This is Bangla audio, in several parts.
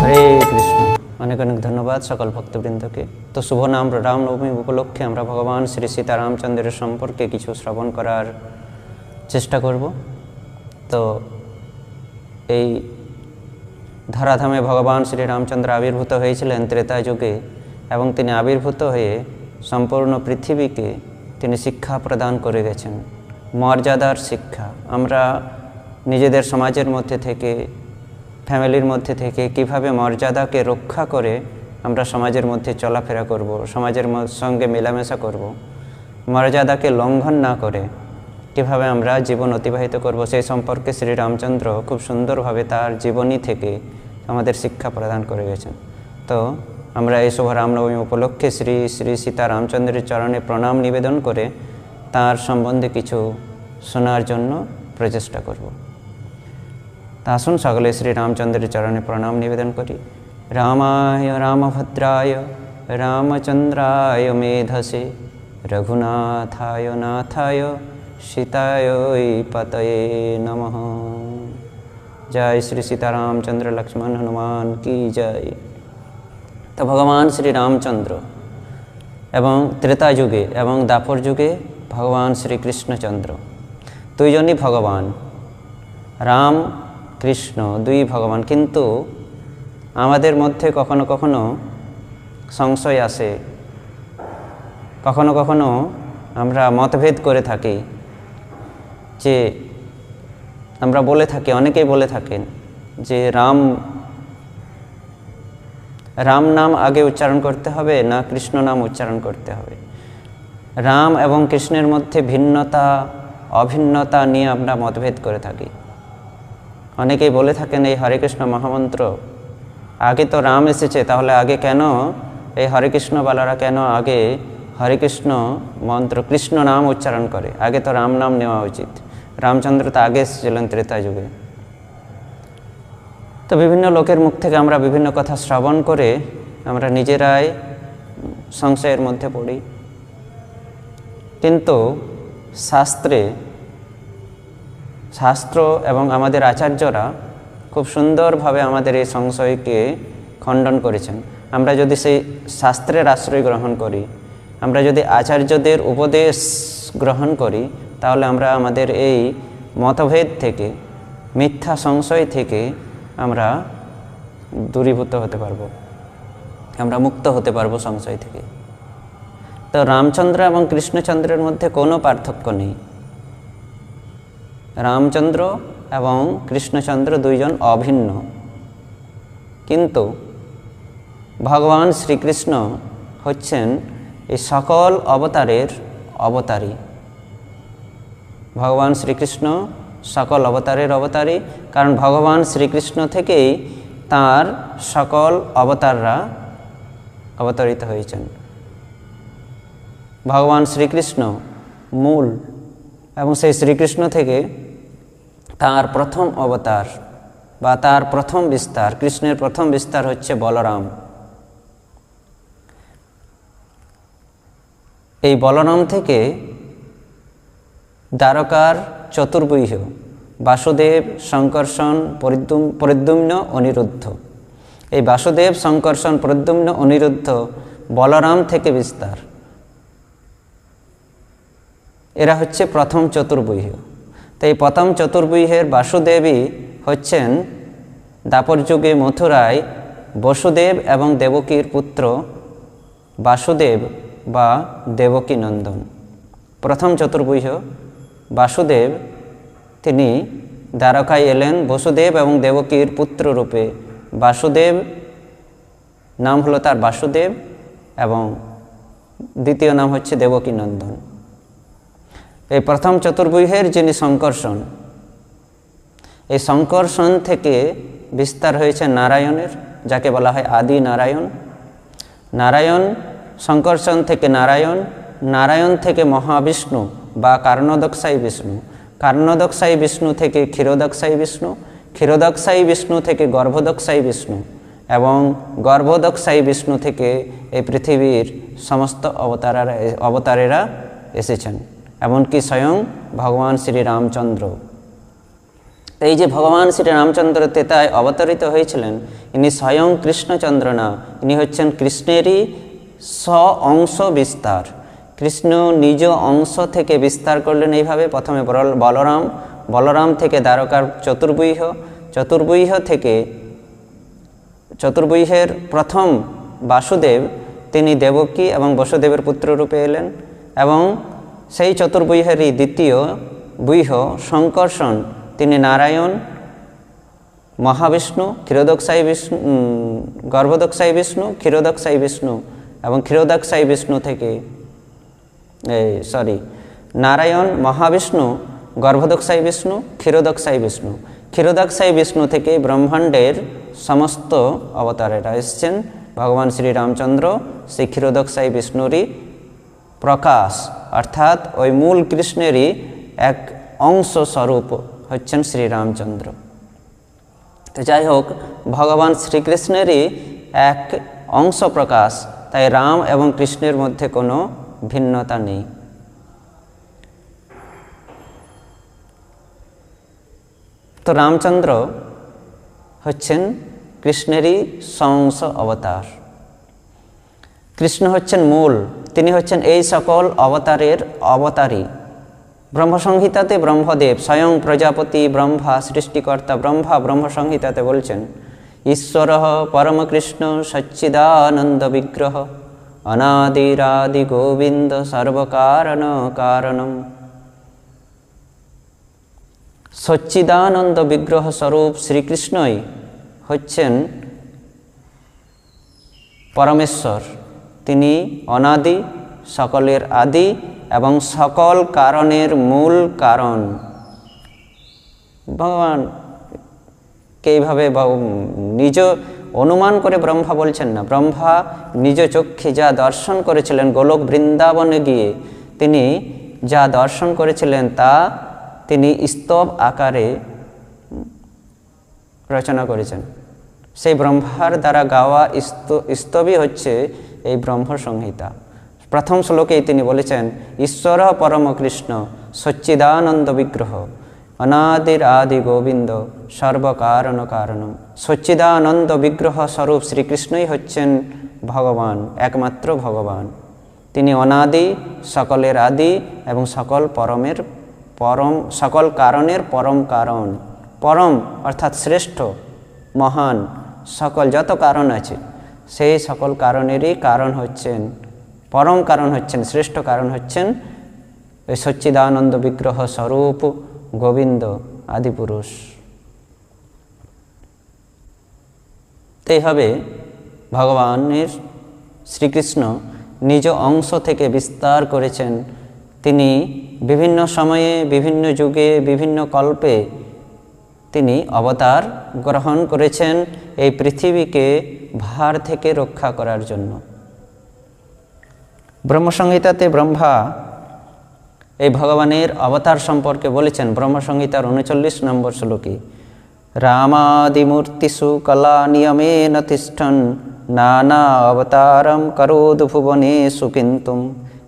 হরে কৃষ্ণ। অনেক অনেক ধন্যবাদ সকল ভক্তবৃন্দকে। তো শুভ নাম রামনবমী উপলক্ষে আমরা ভগবান শ্রী সীতারামচন্দ্রের সম্পর্কে কিছু শ্রবণ করার চেষ্টা করব। তো এই ধরাধামে ভগবান শ্রীরামচন্দ্র আবির্ভূত হয়েছিলেন ত্রেতা যুগে, এবং তিনি আবির্ভূত হয়ে সম্পূর্ণ পৃথিবীকে তিনি শিক্ষা প্রদান করে গেছেন, মর্যাদার শিক্ষা। আমরা নিজেদের সমাজের মধ্যে থেকে, ফ্যামিলির মধ্যে থেকে কিভাবে মর্যাদাকে রক্ষা করে আমরা সমাজের মধ্যে চলাফেরা করব, সমাজের সঙ্গে মেলামেশা করব, মর্যাদাকে লঙ্ঘন না করে কীভাবে আমরা জীবন অতিবাহিত করব, সেই সম্পর্কে শ্রীরামচন্দ্র খুব সুন্দরভাবে তার জীবনী থেকে আমাদের শিক্ষা প্রদান করে গেছেন। তো আমরা এই শুভ রামনবমী উপলক্ষে শ্রী শ্রী সীতারামচন্দ্রের চরণে প্রণাম নিবেদন করে তার সম্বন্ধে কিছু শোনার জন্য প্রচেষ্টা করব। তা আসুন সকলে শ্রীরামচন্দ্রের চরণে প্রণাম নিবেদন করি। রামায় রামভদ্রায় রামচন্দ্রায় মেধসে রঘুনাথায় নাথায় সীতায় পতয়ে নমঃ। জয় শ্রী সীতারামচন্দ্র লক্ষ্মণ হনুমান কি জয়। তো ভগবান শ্রী রামচন্দ্র এবং ত্রেতা যুগে এবং দ্বাপর যুগে ভগবান শ্রীকৃষ্ণচন্দ্র দুইজনই ভগবান। রাম কৃষ্ণ দুই ভগবান, কিন্তু আমাদের মধ্যে কখনো কখনো সংশয় আসে, কখনো কখনো আমরা মতভেদ করে থাকি, যে আমরা বলে থাকি, অনেকেই বলে থাকেন যে রাম নাম আগে উচ্চারণ করতে হবে না কৃষ্ণ নাম উচ্চারণ করতে হবে। রাম এবং কৃষ্ণের মধ্যে ভিন্নতা অভিন্নতা নিয়ে আমরা মতভেদ করে থাকি। অনেকেই বলে থাকেন এই হরে কৃষ্ণ মহামন্ত্র আগে তো রাম এসেছে, তাহলে আগে কেন এই হরে কৃষ্ণবালারা কেন আগে হরে কৃষ্ণ মন্ত্র কৃষ্ণ নাম উচ্চারণ করে? আগে তো রাম নাম নেওয়া উচিত। রামচন্দ্র তো আগে এসেছিলেন ত্রেতা যুগে। তো বিভিন্ন লোকের মুখ থেকে আমরা বিভিন্ন কথা শ্রবণ করে আমরা নিজেরাই সংশয়ের মধ্যে পড়ি। কিন্তু শাস্ত্র এবং আমাদের আচার্যরা খুব সুন্দরভাবে আমাদের এই সংশয়কে খণ্ডন করেছেন। আমরা যদি সেই শাস্ত্রের আশ্রয় গ্রহণ করি, আমরা যদি আচার্যদের উপদেশ গ্রহণ করি, তাহলে আমরা আমাদের এই মতভেদ থেকে, মিথ্যা সংশয় থেকে আমরা দূরীভূত হতে পারবো, আমরা মুক্ত হতে পারবো সংশয় থেকে। তো রামচন্দ্র এবং কৃষ্ণচন্দ্রের মধ্যে কোনো পার্থক্য নেই। রামচন্দ্র এবং কৃষ্ণচন্দ্র দুইজন অভিন্ন, কিন্তু ভগবান শ্রীকৃষ্ণ হচ্ছেন এই সকল অবতারের অবতারী। ভগবান শ্রীকৃষ্ণ সকল অবতারের অবতারী, কারণ ভগবান শ্রীকৃষ্ণ থেকেই তার সকল অবতাররা অবতরিত হয়েছেন। ভগবান শ্রীকৃষ্ণ মূল, এবং সেই শ্রীকৃষ্ণ থেকে তার প্রথম অবতার বা তার প্রথম বিস্তার, কৃষ্ণের প্রথম বিস্তার হচ্ছে বলরাম। এই বলরাম থেকে দ্বারকার চতুর্ব্যূহ বাসুদেব, শঙ্কর্ষণ, প্রদ্যুম্ন, অনিরুদ্ধ, এই বাসুদেব, শঙ্কর্ষণ, প্রদ্যুম্ন, অনিরুদ্ধ বলরাম থেকে বিস্তার। এরা হচ্ছে প্রথম চতুর্ব্যূহ। তো এই প্রথম চতুর্ব্যূহের বাসুদেবই হচ্ছেন দ্বাপর যুগে মথুরায় বসুদেব এবং দেবকীর পুত্র বাসুদেব বা দেবকী নন্দন। প্রথম চতুর্ব্যূহ বাসুদেব, তিনি দ্বারকায় এলেন বসুদেব এবং দেবকীর পুত্র রূপে। বাসুদেব নাম হলো তার বাসুদেব, এবং দ্বিতীয় নাম হচ্ছে দেবকী নন্দন। এই প্রথম চতুর্ব্যূহের যিনি শঙ্কর্ষণ, এই শঙ্কর্ষণ থেকে বিস্তার হয়েছে নারায়ণের, যাকে বলা হয় আদি নারায়ণ। নারায়ণ, শঙ্কর্ষণ থেকে নারায়ণ, নারায়ণ থেকে মহাবিষ্ণু বা কার্ণদক্ষায়ী বিষ্ণু, কার্ণদক্ষায়ী বিষ্ণু থেকে ক্ষীরোদক্ষায়ী বিষ্ণু, ক্ষীরোদক্ষায়ী বিষ্ণু থেকে গর্ভদক্ষায়ী বিষ্ণু, এবং গর্ভদক্ষায়ী বিষ্ণু থেকে এই পৃথিবীর সমস্ত অবতারেরা এসেছেন, এমনকি স্বয়ং ভগবান শ্রীরামচন্দ্র। এই যে ভগবান শ্রী রামচন্দ্র তেতায় অবতরিত হয়েছিলেন, ইনি স্বয়ং কৃষ্ণচন্দ্র না, ইনি হচ্ছেন কৃষ্ণেরই অংশ বিস্তার। কৃষ্ণ নিজ অংশ থেকে বিস্তার করলেন এইভাবে। প্রথমে বলরাম থেকে দ্বারকার চতুর্বুইহের প্রথম বাসুদেব, তিনি দেবকী এবং বসুদেবের পুত্ররূপে এলেন, এবং সেই চতুর্বুইহেরই দ্বিতীয় বুইহ শঙ্কর্ষণ, তিনি নারায়ণ, মহাবিষ্ণু, গর্ভদক্ষায়ী বিষ্ণু, ক্ষীরোদক্ষায়ী বিষ্ণু, এবং ক্ষীরোদক্ষায়ী বিষ্ণু থেকে নারায়ণ, মহাবিষ্ণু, গর্ভদক্ষায়ী বিষ্ণু, ক্ষীরোদক্ষায়ী বিষ্ণু। ক্ষীরোদক্ষায়ী বিষ্ণু থেকে ব্রহ্মাণ্ডের সমস্ত অবতারেরা এসছেন। ভগবান শ্রী রামচন্দ্র সেই ক্ষীরোদক্ষায়ী বিষ্ণুরই প্রকাশ, অর্থাৎ ওই মূল কৃষ্ণেরই এক অংশ স্বরূপ হচ্ছেন শ্রীরামচন্দ্র। তো যাই হোক, ভগবান শ্রীকৃষ্ণেরই এক অংশ প্রকাশ, তাই রাম এবং কৃষ্ণের মধ্যে কোনো ভিন্নতা নেই। তো রামচন্দ্র হচ্ছেন কৃষ্ণেরই সংস অবতার। কৃষ্ণ হচ্ছেন মূল, তিনি হচ্ছেন এই সকল অবতারের অবতারী। ব্রহ্মসংহিতাতে ব্রহ্মদেব স্বয়ং প্রজাপতি ব্রহ্মা, সৃষ্টিকর্তা ব্রহ্মা ব্রহ্মসংহিতাতে বলছেন, ঈশ্বর পরমকৃষ্ণ সচ্চিদানন্দ বিগ্রহ অনাদিরাদি গোবিন্দ সর্বকারণ কারণম। সচ্চিদানন্দ বিগ্রহ স্বরূপ শ্রীকৃষ্ণই হচ্ছেন পরমেশ্বর। তিনি অনাদি, সকলের আদি এবং সকল কারণের মূল কারণ। ভগবানকে এইভাবে নিজ অনুমান করে ব্রহ্মা বলছেন না, ব্রহ্মা নিজ চক্ষে যা দর্শন করেছিলেন গোলক বৃন্দাবনে গিয়ে, তিনি যা দর্শন করেছিলেন তা তিনি স্তব আকারে রচনা করেছেন। সেই ব্রহ্মার দ্বারা গাওয়া স্তবই হচ্ছে এই ব্রহ্মসংহিতা। প্রথম শ্লোকেই তিনি বলেছেন, ঈশ্বর পরম কৃষ্ণ সচ্চিদানন্দ বিগ্রহ অনাদির আদি গোবিন্দ সর্বকারণ কারণম। সচ্চিদানন্দ বিগ্রহ স্বরূপ শ্রীকৃষ্ণই হচ্ছেন ভগবান, একমাত্র ভগবান। তিনি অনাদি, সকলের আদি এবং সকল কারণের পরম কারণ। পরম অর্থাৎ শ্রেষ্ঠ, মহান, সকল যত কারণ আছে সেই সকল কারণেরই কারণ হচ্ছেন, পরম কারণ হচ্ছেন, শ্রেষ্ঠ কারণ হচ্ছেন ওই সচ্চিদানন্দ বিগ্রহ স্বরূপ গোবিন্দ আদিপুরুষ। এইভাবে ভগবানের শ্রীকৃষ্ণ নিজ অংশ থেকে বিস্তার করেছেন। তিনি বিভিন্ন সময়ে, বিভিন্ন যুগে, বিভিন্ন কল্পে তিনি অবতার গ্রহণ করেছেন এই পৃথিবীকে ভার থেকে রক্ষা করার জন্য। ব্রহ্মসংহিতাতে ব্রহ্মা এই ভগবানের অবতার সম্পর্কে বলেছেন। ব্রহ্মসংহিতার 39 নম্বর শ্লোকে, রামাদিমূর্তিষু কলা নিয়মেন তিষ্ঠন নানা অবতারম করোদ ভুবনেষু কিন্তুম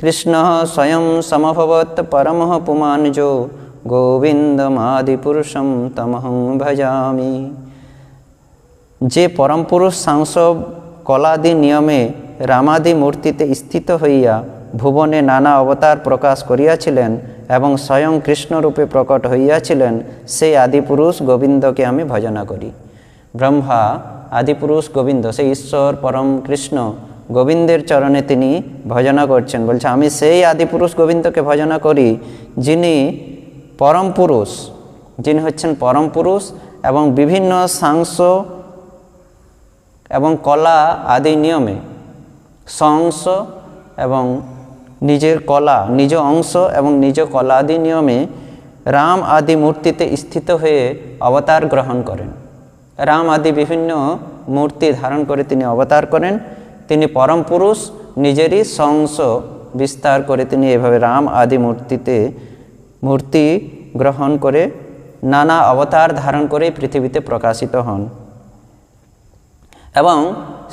কৃষ্ণ স্বয়ং সমভবত পরমঃ পুমানজো গোবিন্দমাদিপুরুষম তমহং ভজামি। যে পরম পুরুষ সাংস কলাদি নিয়মে রামাদি মূর্তিতে স্থিত হইয়া ভুবনে নানা অবতার প্রকাশ করিয়াছিলেন এবং স্বয়ং কৃষ্ণরূপে প্রকট হইয়াছিলেন, সেই আদিপুরুষ গোবিন্দকে আমি ভজনা করি। ব্রহ্মা আদিপুরুষ গোবিন্দ, সেই ঈশ্বর পরম কৃষ্ণ গোবিন্দের চরণে তিনি ভজনা করছেন। বলছে, আমি সেই আদিপুরুষ গোবিন্দকে ভজনা করি যিনি পরম পুরুষ, যিনি হচ্ছেন পরম পুরুষ এবং বিভিন্ন সাংস এবং কলা আদি নিয়মে সংস এবং নিজের কলা, নিজ অংশ এবং নিজ কলা আদি নিয়মে রাম আদি মূর্তিতে স্থিত হয়ে অবতার গ্রহণ করেন। রাম আদি বিভিন্ন মূর্তি ধারণ করে তিনি অবতার করেন। তিনি পরম পুরুষ, নিজেরই সংস বিস্তার করে তিনি এভাবে রাম আদি মূর্তি গ্রহণ করে নানা অবতার ধারণ করে পৃথিবীতে প্রকাশিত হন। এবং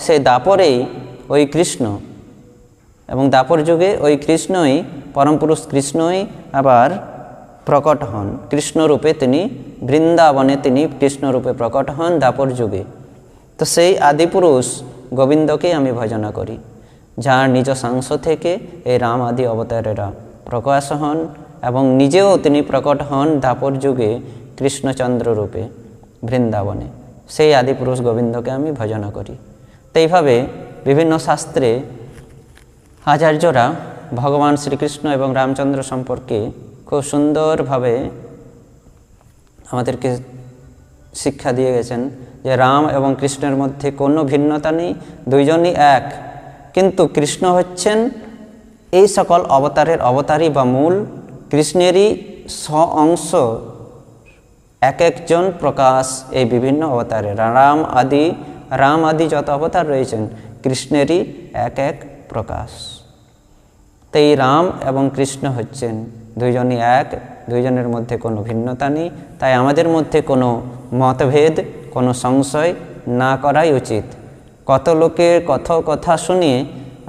সে দাপরেই ওই কৃষ্ণ, এবং দাপর যুগে ওই কৃষ্ণই, পরম পুরুষ কৃষ্ণই আবার প্রকট হন কৃষ্ণরূপে, তিনি বৃন্দাবনে তিনি কৃষ্ণরূপে প্রকট হন দ্বাপর যুগে। তো সেই আদিপুরুষ গোবিন্দকেই আমি ভজনা করি, যার নিজ সাংস থেকে এই রাম আদি অবতারেরা প্রকাশ হন এবং নিজেও তিনি প্রকট হন দ্বাপর যুগে কৃষ্ণচন্দ্র রূপে বৃন্দাবনে। সেই আদিপুরুষ গোবিন্দকে আমি ভজনা করি। তো এইভাবে বিভিন্ন শাস্ত্রে আচার্যরা ভগবান শ্রীকৃষ্ণ এবং রামচন্দ্র সম্পর্কে খুব সুন্দরভাবে আমাদেরকে শিক্ষা দিয়ে গেছেন যে রাম এবং কৃষ্ণের মধ্যে কোনো ভিন্নতা নেই, দুইজনই এক। কিন্তু কৃষ্ণ হচ্ছেন এই সকল অবতারের অবতারী বা মূল, কৃষ্ণেরই স্ব অংশ এক একজন প্রকাশ এই বিভিন্ন অবতারে। রাম আদি যত অবতার রয়েছেন কৃষ্ণেরই এক এক প্রকাশ। তো এই রাম এবং কৃষ্ণ হচ্ছেন দুইজনই এক, দুইজনের মধ্যে কোনো ভিন্নতা নেই। তাই আমাদের মধ্যে কোনো মতভেদ, কোনো সংশয় না করাই উচিত। কত লোকের কথা শুনিয়ে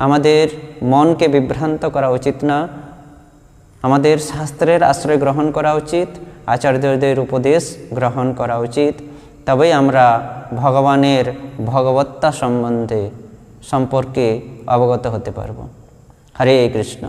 আমাদের মনকে বিভ্রান্ত করা উচিত না। আমাদের শাস্ত্রের আশ্রয় গ্রহণ করা উচিত, আচার্যদের উপদেশ গ্রহণ করা উচিত। তবেই আমরা ভগবানের ভগবত্তা সম্পর্কে অবগত হতে পারব। হরে কৃষ্ণ।